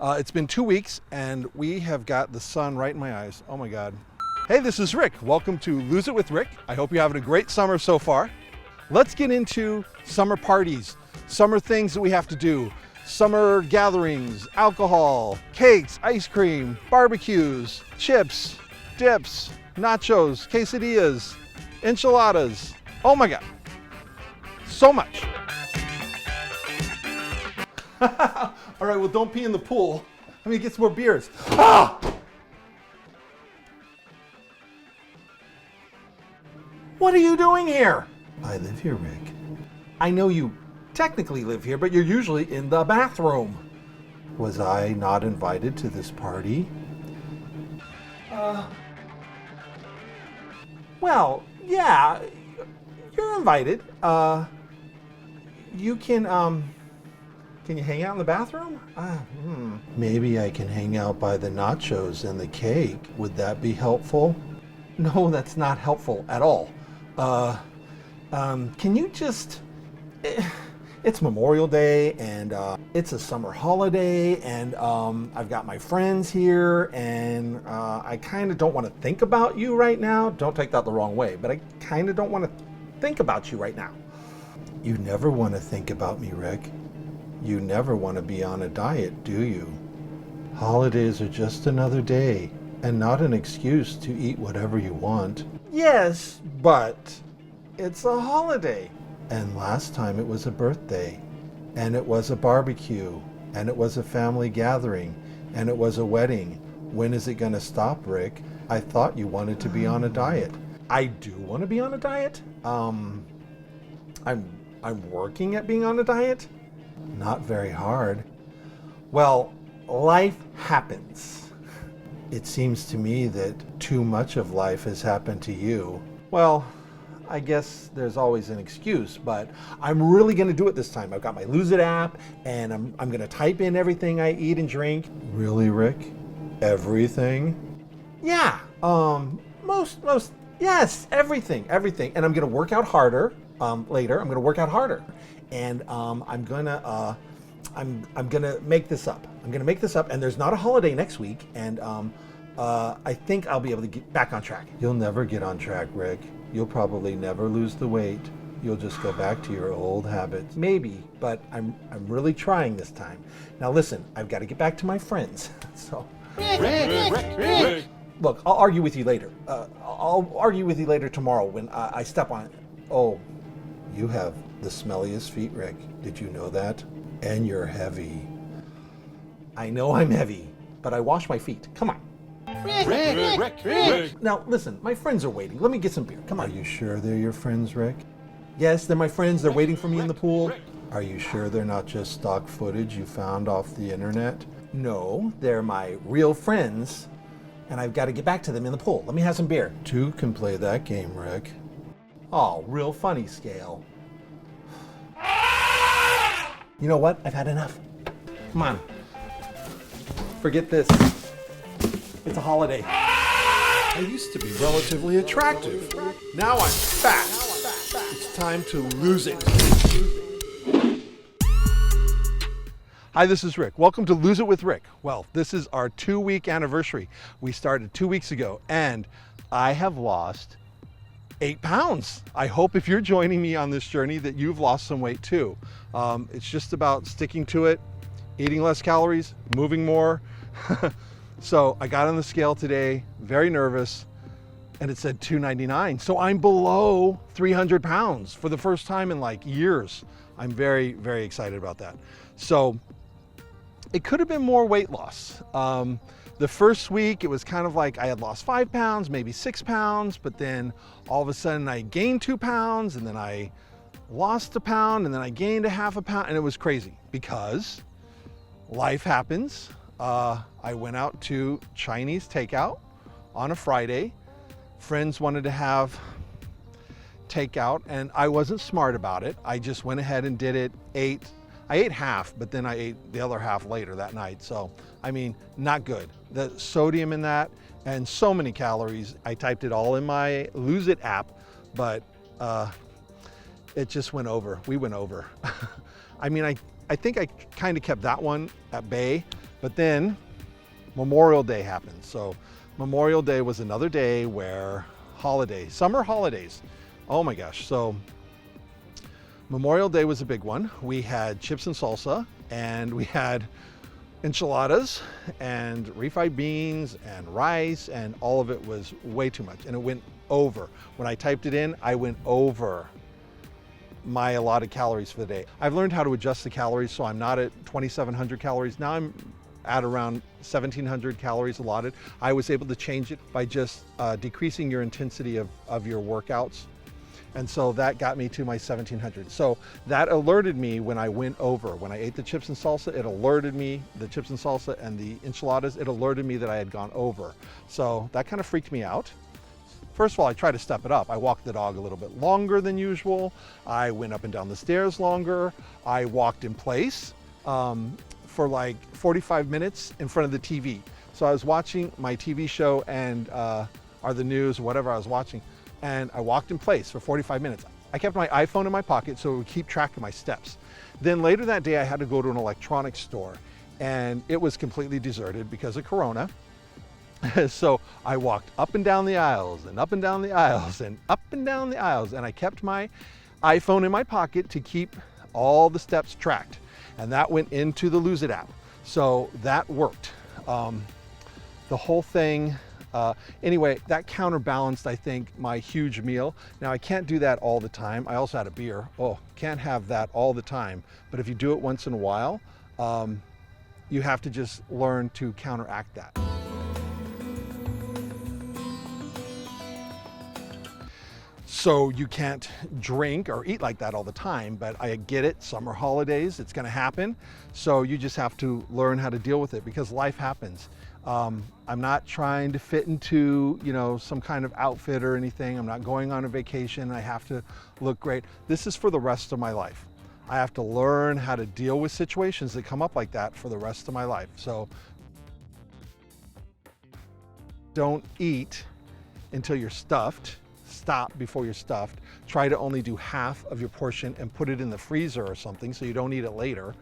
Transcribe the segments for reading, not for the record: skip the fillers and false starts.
It's been 2 weeks and we have got the sun right in my eyes. Oh my God. Hey, this is Rick. Welcome to Lose It with Rick. I hope you're having a great summer so far. Let's get into summer parties, summer things that we have to do, summer gatherings, alcohol, cakes, ice cream, barbecues, chips, dips, nachos, quesadillas, enchiladas. Oh my God, so much. All right, well, don't pee in the pool. Let me get some more beers. Ah! What are you doing here? I live here, Rick. I know you technically live here, but you're usually in the bathroom. Was I not invited to this party? Well, yeah, you're invited. You can you hang out in the bathroom? Maybe I can hang out by the nachos and the cake. Would that be helpful? No, that's not helpful at all. Can you just, it's Memorial Day and it's a summer holiday and I've got my friends here and I kind of don't want to think about you right now. Don't take that the wrong way, but I kind of don't want to think about you right now. You never want to think about me, Rick. You never want to be on a diet, do you? Holidays are just another day and not an excuse to eat whatever you want. Yes, but it's a holiday. And last time it was a birthday, and it was a barbecue, and it was a family gathering, and it was a wedding. When is it going to stop, Rick? I thought you wanted to be on a diet. I do want to be on a diet. I'm working at being on a diet. Not very hard. Well, life happens. It seems to me that too much of life has happened to you. Well, I guess there's always an excuse, but I'm really going to do it this time. I've got my Lose It app, and I'm going to type in everything I eat and drink. Really, Rick? Everything? Yeah, yes, everything. And I'm going to work out harder later. I'm going to work out harder, and I'm gonna make this up. I'm gonna make this up, and there's not a holiday next week, and I think I'll be able to get back on track. You'll never get on track, Rick. You'll probably never lose the weight. You'll just go back to your old habits. Maybe, but I'm really trying this time. Now listen, I've got to get back to my friends. So, Rick. Look, I'll argue with you later. I'll argue with you later tomorrow when I step on it. Oh, you have the smelliest feet, Rick. Did you know that? And you're heavy. I know I'm heavy, but I wash my feet. Come on. Rick. Now listen, my friends are waiting. Let me get some beer. Come Are on. you sure they're your friends, Rick? Yes, they're my friends. They're waiting for me in the pool. Are you sure they're not just stock footage you found off the internet? No, they're my real friends, and I've got to get back to them in the pool. Let me have some beer. Two can play that game, Rick. Oh, real funny scale. You know what? I've had enough. Come on. Forget this. It's a holiday. I used to be relatively attractive. Now I'm fat. It's time to lose it. Hi, this is Rick. Welcome to Lose It with Rick. Well, this is our 2-week anniversary. We started 2 weeks ago, and I have lost 8 pounds. I hope if you're joining me on this journey that you've lost some weight too. It's just about sticking to it, eating less calories, moving more. So I got on the scale today, very nervous, and it said 299. So I'm below 300 pounds for the first time in like years. I'm very, very excited about that. So it could have been more weight loss. The first week, it was kind of like I had lost 5 pounds, maybe 6 pounds, but then all of a sudden I gained 2 pounds, and then I lost a pound, and then I gained a half a pound, and it was crazy because life happens. I went out to Chinese takeout on a Friday. Friends wanted to have takeout, and I wasn't smart about it. I just went ahead and did it, I ate half, but then I ate the other half later that night. So, I mean, not good. The sodium in that and so many calories. I typed it all in my Lose It app, but it just went over. We went over. I mean, I think I kind of kept that one at bay. But then Memorial Day happened. So Memorial Day was another day where summer holidays. Oh my gosh. So Memorial Day was a big one. We had chips and salsa, and we had enchiladas and refried beans and rice, and all of it was way too much, and it went over. When I typed it in, I went over my allotted calories for the day. I've learned how to adjust the calories, so I'm not at 2,700 calories. Now I'm at around 1,700 calories allotted. I was able to change it by just decreasing your intensity of your workouts. And so that got me to my 1,700. So that alerted me when I went over. When I ate the chips and salsa, it alerted me, the chips and salsa and the enchiladas, it alerted me that I had gone over. So that kind of freaked me out. First of all, I tried to step it up. I walked the dog a little bit longer than usual. I went up and down the stairs longer. I walked in place for like 45 minutes in front of the TV. So I was watching my TV show and or the news, or whatever I was watching, and I walked in place for 45 minutes. I kept my iPhone in my pocket so it would keep track of my steps. Then later that day, I had to go to an electronics store, and it was completely deserted because of Corona. So I walked up and down the aisles and up and down the aisles and up and down the aisles, and I kept my iPhone in my pocket to keep all the steps tracked. And that went into the Lose It app. So that worked. The whole thing, anyway, that counterbalanced, I think, my huge meal. Now I can't do that all the time. I also had a beer. Oh, can't have that all the time. But if you do it once in a while, you have to just learn to counteract that. So you can't drink or eat like that all the time, but I get it, summer holidays, it's gonna happen. So you just have to learn how to deal with it because life happens. I'm not trying to fit into, some kind of outfit or anything. I'm not going on a vacation. I have to look great. This is for the rest of my life. I have to learn how to deal with situations that come up like that for the rest of my life. So don't eat until you're stuffed. Stop before you're stuffed. Try to only do half of your portion and put it in the freezer or something so you don't eat it later.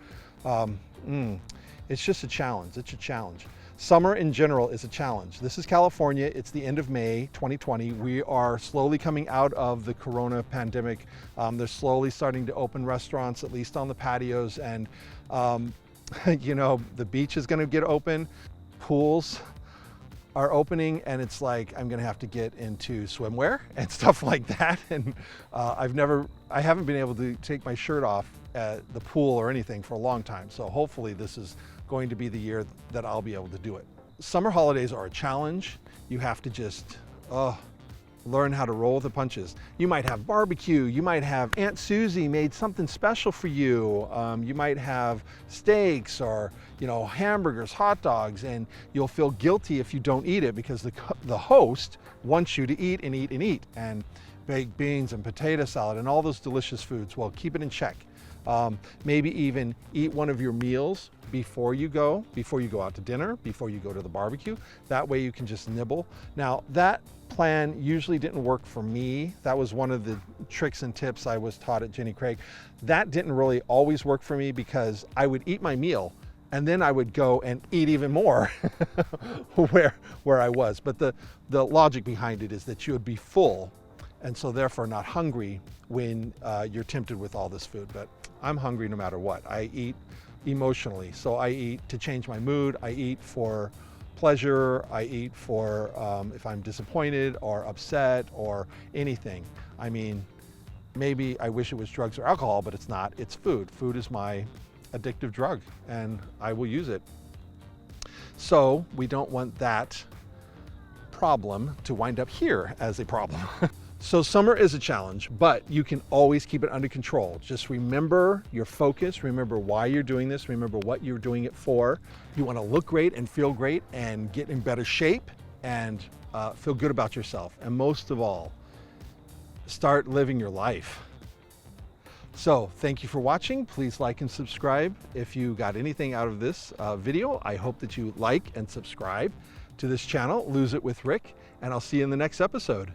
It's just a challenge. It's a challenge. Summer in general is a challenge. This is California. It's the end of May 2020. We are slowly coming out of the Corona pandemic. They're slowly starting to open restaurants, at least on the patios. And, the beach is going to get open. Pools are opening, and it's like I'm gonna have to get into swimwear and stuff like that. And I haven't been able to take my shirt off at the pool or anything for a long time. So hopefully this is going to be the year that I'll be able to do it. Summer holidays are a challenge. You have to just learn how to roll with the punches. You might have barbecue, you might have Aunt Susie made something special for you. You might have steaks or hamburgers, hot dogs, and you'll feel guilty if you don't eat it because the host wants you to eat and eat and eat, and baked beans and potato salad and all those delicious foods. Well, keep it in check. Maybe even eat one of your meals before you go out to dinner, before you go to the barbecue. That way you can just nibble. Now that plan usually didn't work for me. That was one of the tricks and tips I was taught at Jenny Craig. That didn't really always work for me because I would eat my meal and then I would go and eat even more where I was. But the logic behind it is that you would be full and so therefore not hungry when you're tempted with all this food. But I'm hungry no matter what. I eat emotionally. So I eat to change my mood. I eat for pleasure. I eat for if I'm disappointed or upset or anything. I mean, maybe I wish it was drugs or alcohol, but it's not. It's food. Food is my addictive drug and I will use it. So we don't want that problem to wind up here as a problem. So summer is a challenge, but you can always keep it under control. Just remember your focus, remember why you're doing this, remember what you're doing it for. You want to look great and feel great and get in better shape and feel good about yourself. And most of all, start living your life. So thank you for watching. Please like and subscribe if you got anything out of this video. I hope that you like and subscribe to this channel, Lose It with Rick, and I'll see you in the next episode.